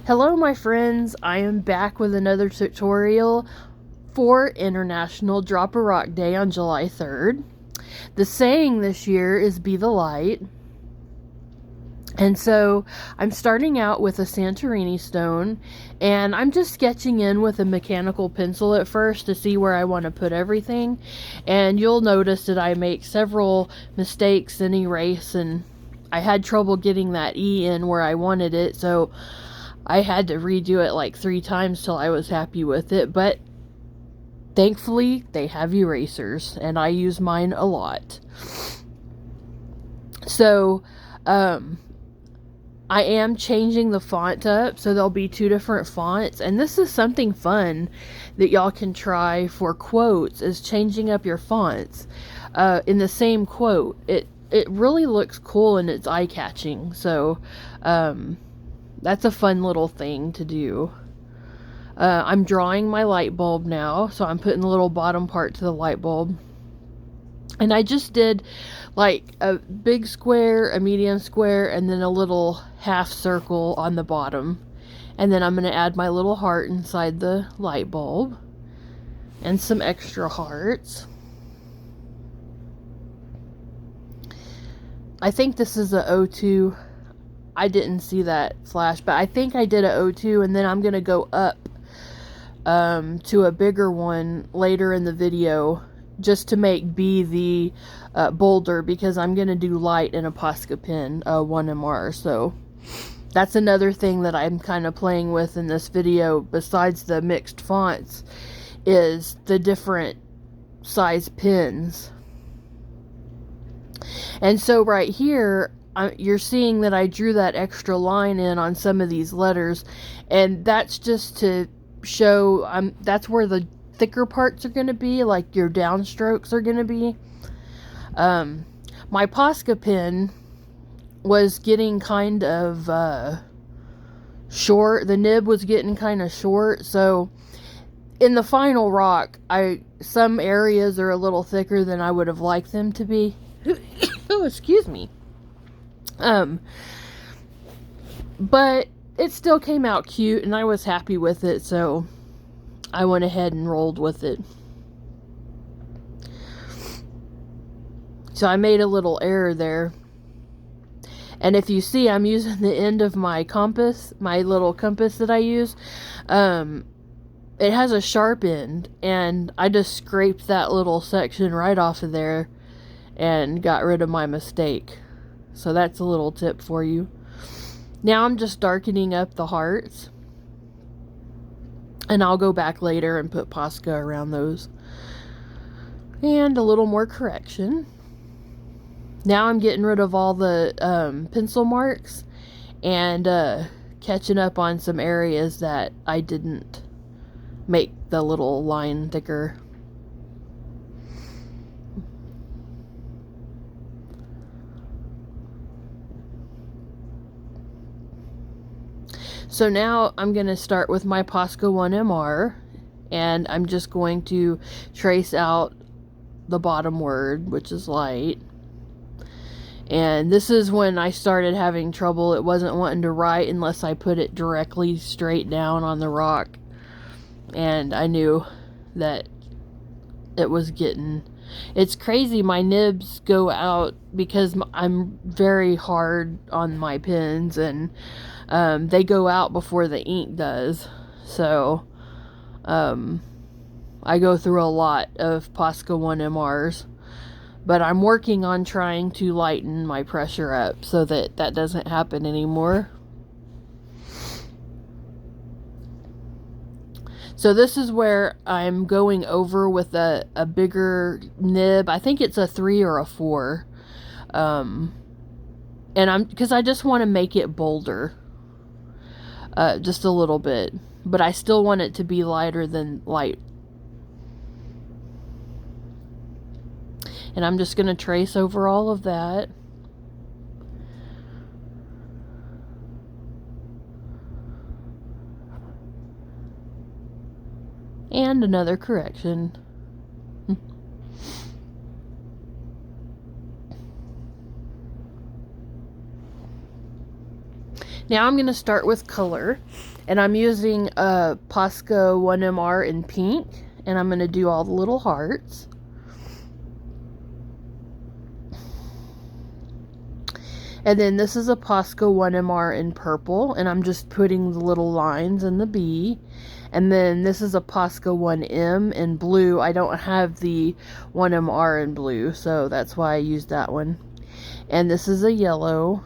Hello my friends, I am back with another tutorial for International Drop a Rock Day on July 3rd. The saying this year is "Be the Light." And so I'm starting out with a Santorini stone, and I'm just sketching in with a mechanical pencil at first to see where I want to put everything. And you'll notice that I make several mistakes and erase, and I had trouble getting that E in where I wanted it, so I had to redo it like 3 times till I was happy with it. But thankfully they have erasers, and I use mine a lot. So I am changing the font up, so there'll be 2 different fonts, and this is something fun that y'all can try for quotes, is changing up your fonts in the same quote. It really looks cool and it's eye-catching, so that's a fun little thing to do. I'm drawing my light bulb now, so I'm putting the little bottom part to the light bulb. And I just did like a big square, a medium square, and then a little half circle on the bottom. And then I'm going to add my little heart inside the light bulb. And some extra hearts. I think this is a O2. I didn't see that flash, but I think I did a O2, and then I'm going to go up to a bigger one later in the video, just to make B the boulder, because I'm going to do light in a Posca pen, 1MR. So that's another thing that I'm kind of playing with in this video, besides the mixed fonts, is the different size pens. And so right here, you're seeing that I drew that extra line in on some of these letters, and that's just to show that's where the thicker parts are going to be, like your downstrokes are going to be. My Posca pen was getting kind of short. The nib was getting kind of short, so in the final rock, some areas are a little thicker than I would have liked them to be. Oh, excuse me. But it still came out cute, and I was happy with it, so I went ahead and rolled with it. So I made a little error there. And if you see, I'm using the end of my compass, my little compass that I use. It has a sharp end, and I just scraped that little section right off of there and got rid of my mistake. So that's a little tip for you. Now I'm just darkening up the hearts, and I'll go back later and put Posca around those. And a little more correction. Now I'm getting rid of all the pencil marks and catching up on some areas that I didn't make the little line thicker. So now I'm going to start with my Posca 1MR, and I'm just going to trace out the bottom word, which is light. And this is when I started having trouble. It wasn't wanting to write unless I put it directly straight down on the rock. And I knew that it was getting... It's crazy, my nibs go out because I'm very hard on my pens, and they go out before the ink does. So I go through a lot of Posca 1MRs. But I'm working on trying to lighten my pressure up so that that doesn't happen anymore. So this is where I'm going over with a bigger nib. I think it's a 3 or a 4. And because I just want to make it bolder. Just a little bit. But I still want it to be lighter than light. And I'm just going to trace over all of that. And another correction. Now I'm going to start with color, and I'm using a Posca 1MR in pink, and I'm going to do all the little hearts. And then this is a Posca 1MR in purple, and I'm just putting the little lines in the B. And then this is a Posca 1M in blue. I don't have the 1MR in blue, so that's why I used that one. And this is a yellow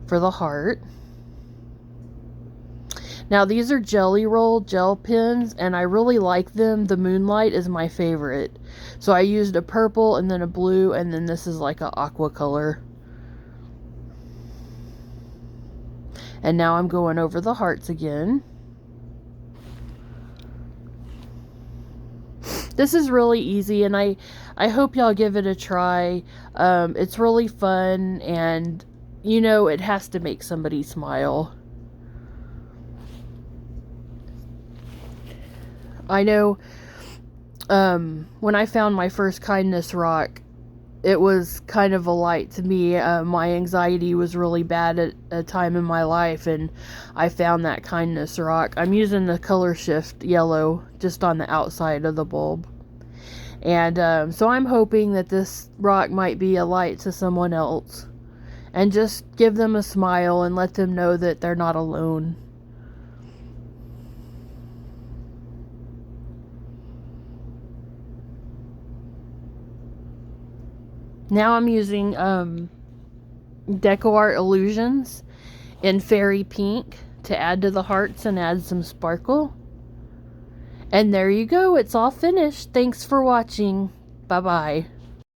for the heart. Now these are Jelly Roll gel pens, and I really like them. The Moonlight is my favorite. So I used a purple and then a blue, and then this is like an aqua color. And now I'm going over the hearts again. This is really easy, and I hope y'all give it a try. It's really fun, and you know, it has to make somebody smile. I know when I found my first kindness rock, it was kind of a light to me. My anxiety was really bad at a time in my life, and I found that kindness rock. I'm using the color shift yellow just on the outside of the bulb. And so I'm hoping that this rock might be a light to someone else, and just give them a smile and let them know that they're not alone. Now I'm using Deco Art Illusions in Fairy Pink to add to the hearts and add some sparkle. And there you go, it's all finished. Thanks for watching. Bye-bye.